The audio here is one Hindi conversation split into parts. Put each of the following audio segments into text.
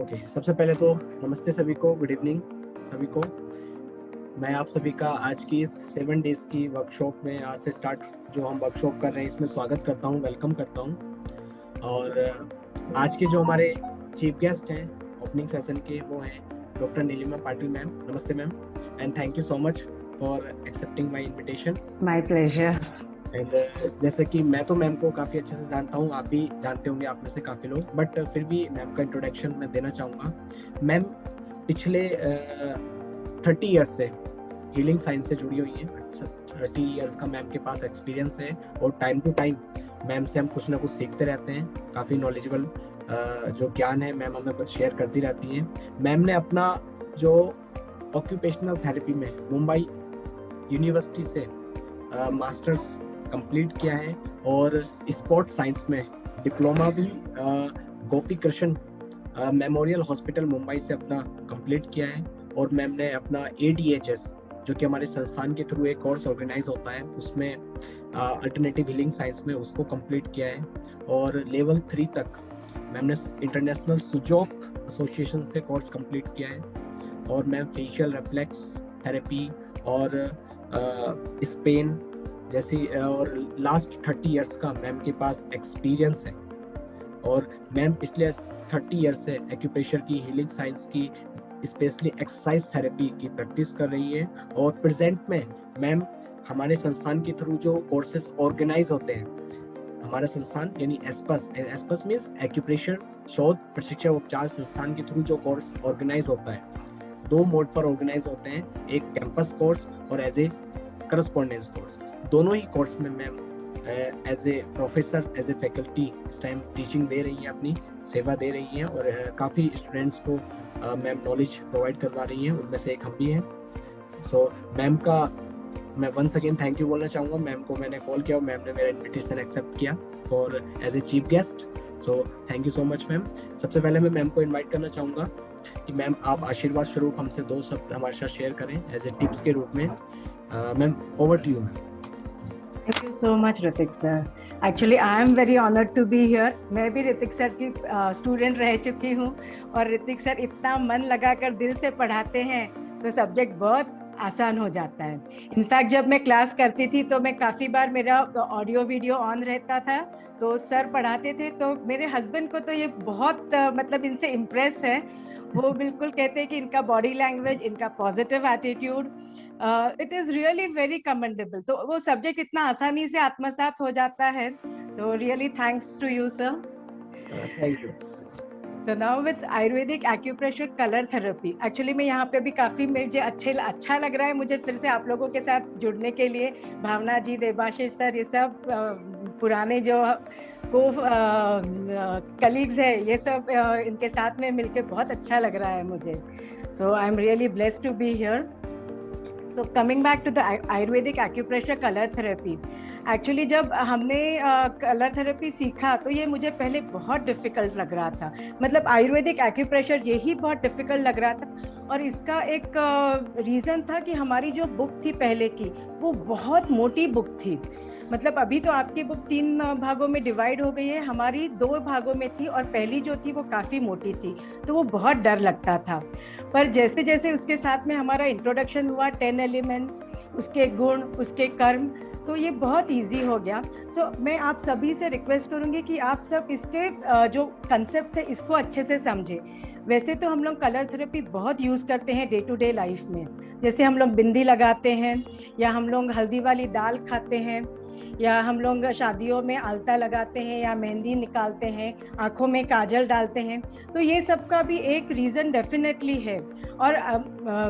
ओके, सबसे पहले तो नमस्ते सभी को, गुड इवनिंग सभी को। मैं आप सभी का आज की इस 7 डेज की वर्कशॉप में आज से स्टार्ट जो हम वर्कशॉप कर रहे हैं इसमें स्वागत करता हूं, वेलकम करता हूं। और आज के जो हमारे चीफ गेस्ट हैं ओपनिंग सेशन के वो हैं डॉक्टर नीलिमा पाटिल मैम। नमस्ते ma'am and thank you so much for accepting my invitation. My pleasure. And जैसे कि मैं तो मैम को काफ़ी अच्छे से जानता हूँ, आप भी जानते होंगे आप में से काफ़ी लोग, बट फिर भी मैम का इंट्रोडक्शन मैं देना चाहूँगा। मैम पिछले 30 ईयर्स से हीलिंग साइंस से जुड़ी हुई हैं। 30 ईयर्स का मैम के पास एक्सपीरियंस है और टाइम टू टाइम मैम से हम कुछ ना कुछ सीखते रहते हैं। काफ़ी नॉलेजेबल जो ज्ञान है मैम हमें कुछ शेयर करती रहती हैं। मैम ने अपना जो ऑक्यूपेशनल थेरेपी में मुंबई यूनिवर्सिटी से मास्टर्स कंप्लीट किया है और स्पोर्ट्स साइंस में डिप्लोमा भी गोपी कृष्ण मेमोरियल हॉस्पिटल मुंबई से अपना कंप्लीट किया है। और मैम ने अपना ADHS जो कि हमारे संस्थान के थ्रू एक कोर्स ऑर्गेनाइज होता है उसमें अल्टरनेटिव हीलिंग साइंस में उसको कंप्लीट किया है। और लेवल 3 तक मैम ने इंटरनेशनल सुजोक एसोसिएशन से कोर्स कंप्लीट किया है। और मैम फेशियल रिफ्लेक्स थेरेपी और स्पेन जैसी और लास्ट 30 इयर्स का मैम के पास एक्सपीरियंस है। और मैम पिछले 30 इयर्स से एक्यूप्रेशर की, हीलिंग साइंस की, स्पेशली एक्सरसाइज थेरेपी की प्रैक्टिस कर रही है। और प्रेजेंट में मैम हमारे संस्थान के थ्रू जो कोर्सेज ऑर्गेनाइज होते हैं, हमारा संस्थान यानी एस्पस मीन्स एक्यूप्रेशर शोध प्रशिक्षण उपचार संस्थान के थ्रू जो कोर्स ऑर्गेनाइज होता है 2 मोड पर ऑर्गेनाइज होते हैं, एक कैंपस कोर्स और एज ए करस्पॉन्डेंस कोर्स। दोनों ही कोर्स में ma'am as a professor, as a faculty इस टाइम टीचिंग दे रही हैं, अपनी सेवा दे रही हैं और काफ़ी स्टूडेंट्स को मैम नॉलेज प्रोवाइड करवा रही हैं, उनमें से एक हम भी हैं। सो मैम का मैं वंस अगेन थैंक यू बोलना चाहूँगा। मैम को मैंने कॉल किया और मैम ने मेरा इन्विटेशन एक्सेप्ट किया for as a chief guest. So thank you so much ma'am. सबसे पहले मैं मैम को इन्वाइट करना चाहूँगा कि मैम आप आशीर्वाद स्वरूप हमसे 2 शब्द हमारे साथ शेयर करें एज ए टिप्स के रूप में। Ma'am over to you ma'am. Thank you so much Hrithik sir. Actually I am very honoured to be here. मैं भी ऋतिक सर की स्टूडेंट रह चुकी हूँ और ऋतिक सर इतना मन लगाकर दिल से पढ़ाते हैं तो सब्जेक्ट बहुत आसान हो जाता है। इनफैक्ट जब मैं क्लास करती थी तो मैं काफ़ी बार मेरा ऑडियो वीडियो ऑन रहता था, तो सर पढ़ाते थे तो मेरे हस्बैंड को तो ये बहुत मतलब इनसे इम्प्रेस है। वो बिल्कुल कहते हैं कि इनका बॉडी लैंग्वेज, इनका positive attitude, it is really very commendable. तो वो सब्जेक्ट इतना आसानी से आत्मसात हो जाता है, तो really thanks to you sir. Thank you. So now with Ayurvedic acupressure color therapy, actually मैं यहाँ पे भी काफ़ी मुझे अच्छा लग रहा है मुझे फिर से आप लोगों के साथ जुड़ने के लिए। भावना जी, देबाशिष सर, ये सब पुराने जो को कलीग्स है, ये सब इनके साथ में मिलकर बहुत अच्छा लग रहा है मुझे। So I am really blessed to be here. So coming back to the Ayurvedic acupressure color therapy, actually जब हमने कलर थेरेपी सीखा तो ये मुझे पहले बहुत डिफ़िकल्ट लग रहा था। मतलब आयुर्वेदिक एक्यूप्रेशर यही बहुत डिफ़िकल्ट लग रहा था और इसका एक रीज़न था कि हमारी जो बुक थी पहले की वो बहुत मोटी बुक थी। मतलब अभी तो आपकी बुक 3 भागों में डिवाइड हो गई है, हमारी 2 भागों में थी और पहली जो थी वो काफ़ी मोटी थी, तो वो बहुत डर लगता था। पर जैसे जैसे उसके साथ में हमारा इंट्रोडक्शन हुआ 10 एलिमेंट्स, उसके गुण, उसके कर्म, तो ये बहुत इजी हो गया। सो मैं आप सभी से रिक्वेस्ट करूँगी कि आप सब इसके जो कंसेप्ट है इसको अच्छे से समझें। वैसे तो हम लोग कलर थेरेपी बहुत यूज़ करते हैं डे टू डे लाइफ में, जैसे हम लोग बिंदी लगाते हैं या हम लोग हल्दी वाली दाल खाते हैं या हम लोग शादियों में आलता लगाते हैं या मेहंदी निकालते हैं, आँखों में काजल डालते हैं। तो ये सब का भी एक रीज़न डेफिनेटली है। और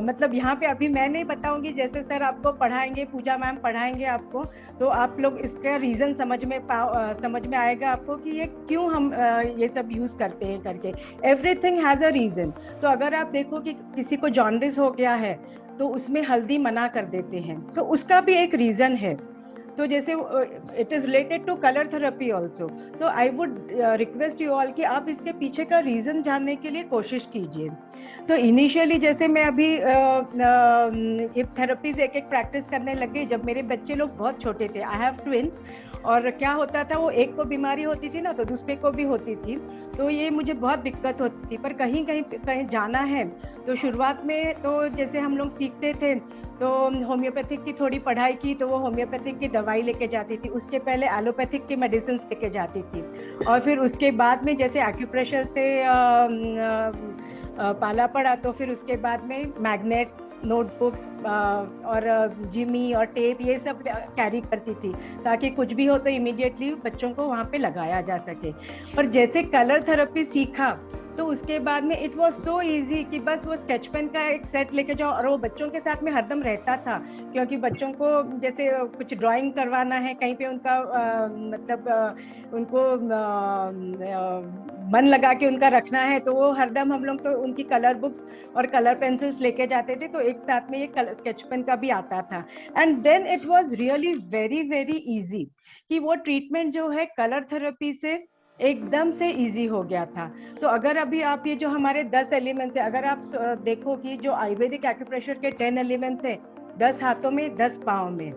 मतलब यहाँ पे अभी मैं नहीं बताऊँगी, जैसे सर आपको पढ़ाएंगे, पूजा मैम पढ़ाएंगे आपको, तो आप लोग इसका रीज़न समझ में आएगा आपको कि ये क्यों हम ये सब यूज़ करते हैं करके। Everything has a reason. तो अगर आप देखो कि किसी को जॉन्डिस हो गया है तो उसमें हल्दी मना कर देते हैं, तो उसका भी एक रीज़न है। तो जैसे it is related to colour therapy also. तो I would request you all कि आप इसके पीछे का रीज़न जानने के लिए कोशिश कीजिए। तो इनिशियली जैसे मैं अभी ये थेरेपीज एक प्रैक्टिस करने लग गई जब मेरे बच्चे लोग बहुत छोटे थे। आई हैव ट्विंस, और क्या होता था, वो एक को बीमारी होती थी ना तो दूसरे को भी होती थी। तो ये मुझे बहुत दिक्कत होती थी। पर कहीं कहीं कहीं जाना है तो शुरुआत में तो जैसे हम लोग सीखते थे तो होम्योपैथिक की थोड़ी पढ़ाई की, तो वो होम्योपैथिक की दवाई लेके जाती थी, उसके पहले एलोपैथिक की मेडिसिन लेके जाती थी, और फिर उसके बाद में जैसे एक्यूप्रेशर से पाला पड़ा तो फिर उसके बाद में मैग्नेट, नोटबुक्स और जिमी और टेप ये सब कैरी करती थी, ताकि कुछ भी हो तो इमीडिएटली बच्चों को वहाँ पे लगाया जा सके। पर जैसे कलर थेरेपी सीखा तो उसके बाद में इट वाज सो इजी कि बस वो स्केच पेन का एक सेट लेके जाओ, और वो बच्चों के साथ में हरदम रहता था, क्योंकि बच्चों को जैसे कुछ ड्राइंग करवाना है कहीं पे उनका उनको मन लगा के उनका रखना है, तो वो हरदम हम लोग तो उनकी कलर बुक्स और कलर पेंसिल्स लेके जाते थे, तो एक साथ में ये स्केच पेन का भी आता था। And then it was really very very easy कि वो ट्रीटमेंट जो है कलर थेरेपी से एकदम से इजी हो गया था। तो अगर अभी आप ये जो हमारे 10 एलिमेंट्स है, अगर आप देखो कि जो आयुर्वेदिक एक्यूप्रेशर के 10 एलिमेंट्स है, 10 हाथों में, 10 पाँव में,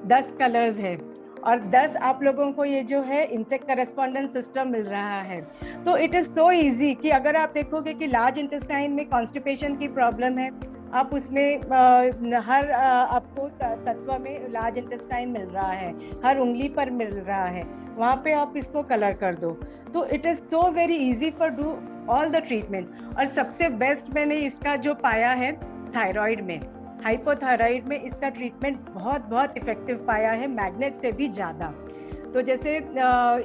10 कलर्स है, और 10 आप लोगों को ये जो है इंसेक्ट करेस्पॉन्डेंस सिस्टम मिल रहा है। तो इट इज सो इजी कि अगर आप देखोगे कि लार्ज इंटेस्टाइन में कॉन्स्टिपेशन की प्रॉब्लम है, आप उसमें हर आपको तत्व में लार्ज इंटेस्टाइन मिल रहा है, हर उंगली पर मिल रहा है, वहाँ पे आप इसको कलर कर दो। तो it is so very easy for do all the treatment. और सबसे बेस्ट मैंने इसका जो पाया है थायराइड में, हाइपोथायराइड में इसका ट्रीटमेंट बहुत बहुत इफेक्टिव पाया है, मैग्नेट से भी ज़्यादा। तो जैसे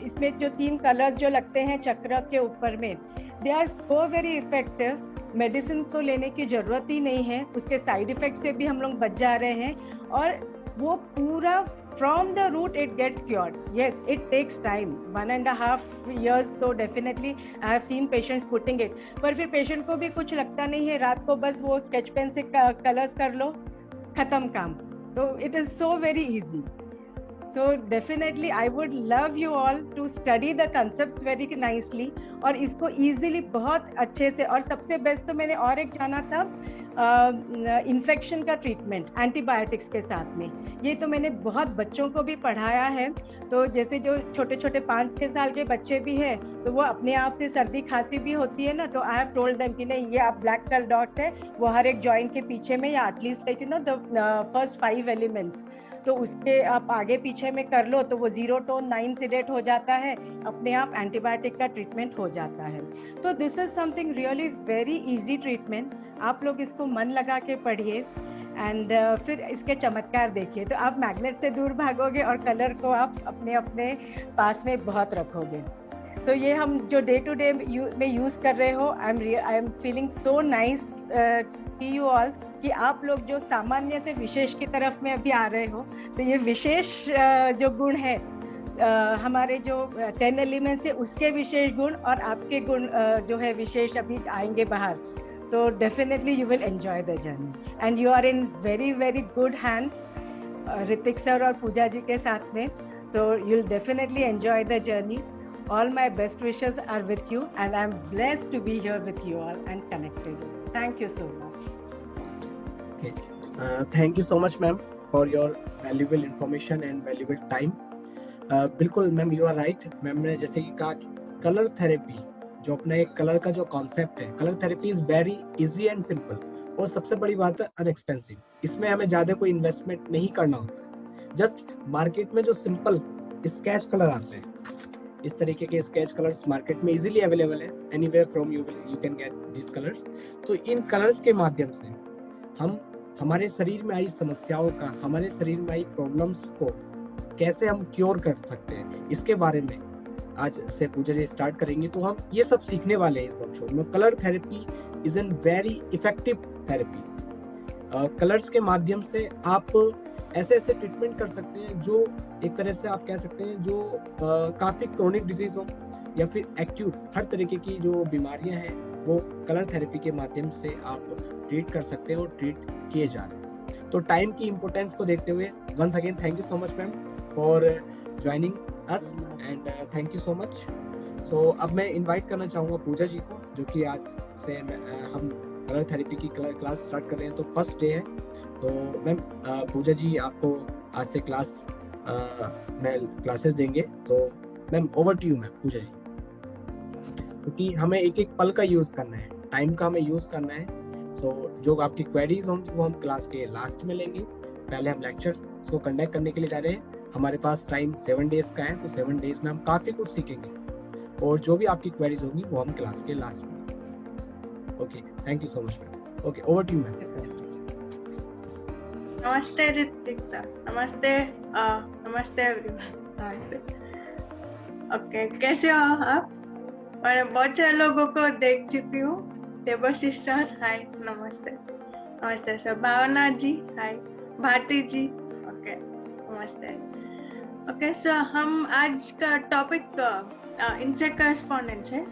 इसमें जो 3 कलर्स जो लगते हैं चक्र के ऊपर में, they are so very effective, medicine तो लेने की ज़रूरत ही नहीं है, उसके साइड इफेक्ट से भी हम लोग बच जा रहे हैं, और वो पूरा from the root it gets cured. Yes, it takes time, 1.5 years, तो definitely I have seen patients putting it, पर फिर पेशेंट को भी कुछ लगता नहीं है, रात को बस वो स्केच पेन से कलर्स कर लो, खत्म काम। तो it is so very easy. So definitely I would love you all to study the concepts very nicely, और इसको easily बहुत अच्छे से। और सबसे बेस्ट तो मैंने और एक जाना था इन्फेक्शन का ट्रीटमेंट एंटीबायोटिक्स के साथ में, ये तो मैंने बहुत बच्चों को भी पढ़ाया है। तो जैसे जो छोटे छोटे 5-6 साल के बच्चे भी हैं, तो वो अपने आप से सर्दी खांसी भी होती है ना, तो आई हैव टोल्ड देम कि नहीं, ये आप ब्लैक कलर डॉट्स है वो हर एक जॉइंट के पीछे में, या at least like you know the first 5 elements, तो उसके आप आगे पीछे में कर लो, तो वो 0 टोन 9 सिडेट हो जाता है, अपने आप एंटीबायोटिक का ट्रीटमेंट हो जाता है। तो this is something really very easy treatment, आप लोग इसको मन लगा के पढ़िए एंड फिर इसके चमत्कार देखिए, तो आप मैग्नेट से दूर भागोगे और कलर को आप अपने अपने पास में बहुत रखोगे। सो ये हम जो डे टू डे में यूज़ कर रहे हो, I am feeling so nice की यू ऑल, कि आप लोग जो सामान्य से विशेष की तरफ में अभी आ रहे हो, तो ये विशेष जो गुण है हमारे जो 10 एलिमेंट्स है उसके विशेष गुण, और आपके गुण जो है विशेष अभी आएंगे बाहर, तो definitely you will enjoy the journey and you are in very very good hands Hrithik sir और पूजा जी के साथ में। So you will definitely enjoy the journey. All my best wishes are with you, and I'm blessed to be here with you all and connected. Thank you so much. Okay. Thank you so much, ma'am, for your valuable information and valuable time. बिल्कुल ma'am, you are right. Ma'am ने जैसे कि कहा कि कलर थेरेपी जो अपना एक कलर का जो कॉन्सेप्ट है, colour therapy is very easy and simple, और सबसे बड़ी बात है अनएक्सपेंसिव। इसमें हमें ज़्यादा कोई इन्वेस्टमेंट नहीं करना होता। जस्ट मार्केट में जो सिंपल स्केच कलर आते हैं, इस तरीके के स्केच कलर्स मार्केट में इजीली अवेलेबल है, anywhere from you can get this colours. तो इन कलर्स के माध्यम से हम हमारे शरीर में आई समस्याओं का, हमारे शरीर में आई प्रॉब्लम्स को कैसे हम क्योर कर सकते हैं, इसके बारे में आज से पूजा जी स्टार्ट करेंगे। तो हम ये सब सीखने वाले हैं इस वर्कशॉप में। Colour therapy is an very effective therapy. Colours के माध्यम से आप ऐसे ऐसे ट्रीटमेंट कर सकते हैं जो एक तरह से आप कह सकते हैं जो काफ़ी क्रोनिक डिजीज हो या फिर एक्यूट, हर तरीके की जो बीमारियां हैं वो कलर थेरेपी के माध्यम से आप ट्रीट कर सकते हैं और ट्रीट किए जा रहे हैं। तो टाइम की इम्पोर्टेंस को देखते हुए once again thank you so much ma'am for joining us and thank you so much. So अब मैं इनवाइट करना चाहूँगा पूजा जी को, जो कि आज से हम कलर थेरेपी की क्लास स्टार्ट कर रहे हैं, तो फर्स्ट डे है। तो मैम पूजा जी आपको आज से क्लासेस देंगे, तो ma'am over to you ma'am Pooja ji. क्योंकि हमें एक एक पल का यूज करना है, टाइम का हमें यूज करना है। सो जो आपकी क्वेरीज होंगी वो हम क्लास के लास्ट में लेंगे। पहले हम लेक्चर्स को कंडक्ट करने के लिए जा रहे हैं, हमारे पास टाइम 7 डेज का है, तो 7 डेज में हम काफ़ी कुछ सीखेंगे, और जो भी आपकी क्वेरीज होंगी वो हम क्लास के लास्ट में। Okay, thank you so much ma'am. Okay, over to you ma'am. नमस्ते ऋतिक सर। नमस्ते नमस्ते एवरीवन। नमस्ते। ओके, कैसे हो आप? मैं बहुत सारे लोगों को देख चुकी हूँ। देवाशीष सर हाय, नमस्ते। नमस्ते सर। भावना जी हाय, भारती जी ओके, नमस्ते। ओके सर, हम आज का टॉपिक इनसेक्ट करस्पॉन्डेंस है,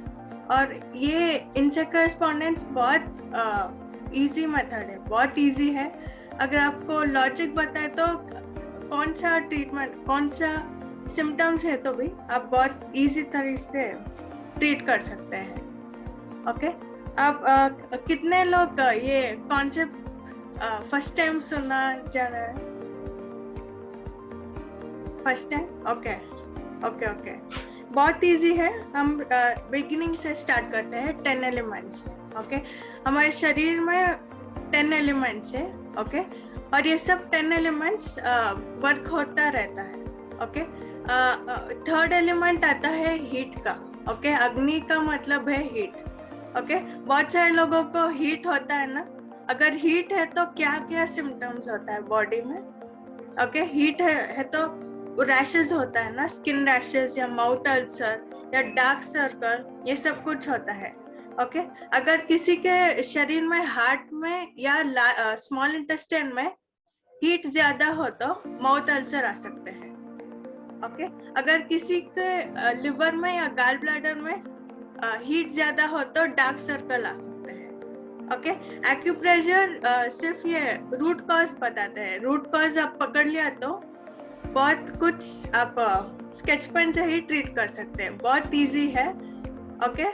और ये इनसेक्ट करस्पॉन्डेंस बहुत इजी मेथड है, बहुत इजी है। अगर आपको लॉजिक बताए तो कौन सा ट्रीटमेंट, कौन सा सिम्टम्स है तो भी आप बहुत इजी तरीके से ट्रीट कर सकते हैं। ओके, आप कितने लोग ये कॉन्सेप्ट फर्स्ट टाइम सुनना जा रहा है? First time? Okay okay okay, बहुत इजी है। हम बिगिनिंग से स्टार्ट करते हैं। 10 एलिमेंट्स। ओके, हमारे शरीर में 10 एलिमेंट्स है। ओके, और ये सब 10 एलिमेंट्स वर्क होता रहता है। ओके, थर्ड एलिमेंट आता है हीट का। ओके, अग्नि का मतलब है हीट। ओके, बहुत सारे लोगों को हीट होता है ना। अगर हीट है तो क्या क्या सिम्टम्स होता है बॉडी में? ओके, हीट है तो रैशेस होता है ना, स्किन रैशेस या माउथ अल्सर या डार्क सर्कल, ये सब कुछ होता है। ओके, अगर किसी के शरीर में, हार्ट में या स्मॉल इंटेस्टाइन में हीट ज्यादा हो तो माउथ अल्सर आ सकते हैं। ओके, अगर किसी के लिवर में या गाल ब्लैडर में हीट ज्यादा हो तो डार्क सर्कल आ सकते हैं। ओके, एक्यूप्रेशर सिर्फ ये रूट कॉज बताते हैं। रूट कॉज आप पकड़ लिया तो बहुत कुछ आप स्केच पेन से ही ट्रीट कर सकते हैं। बहुत इजी है। ओके,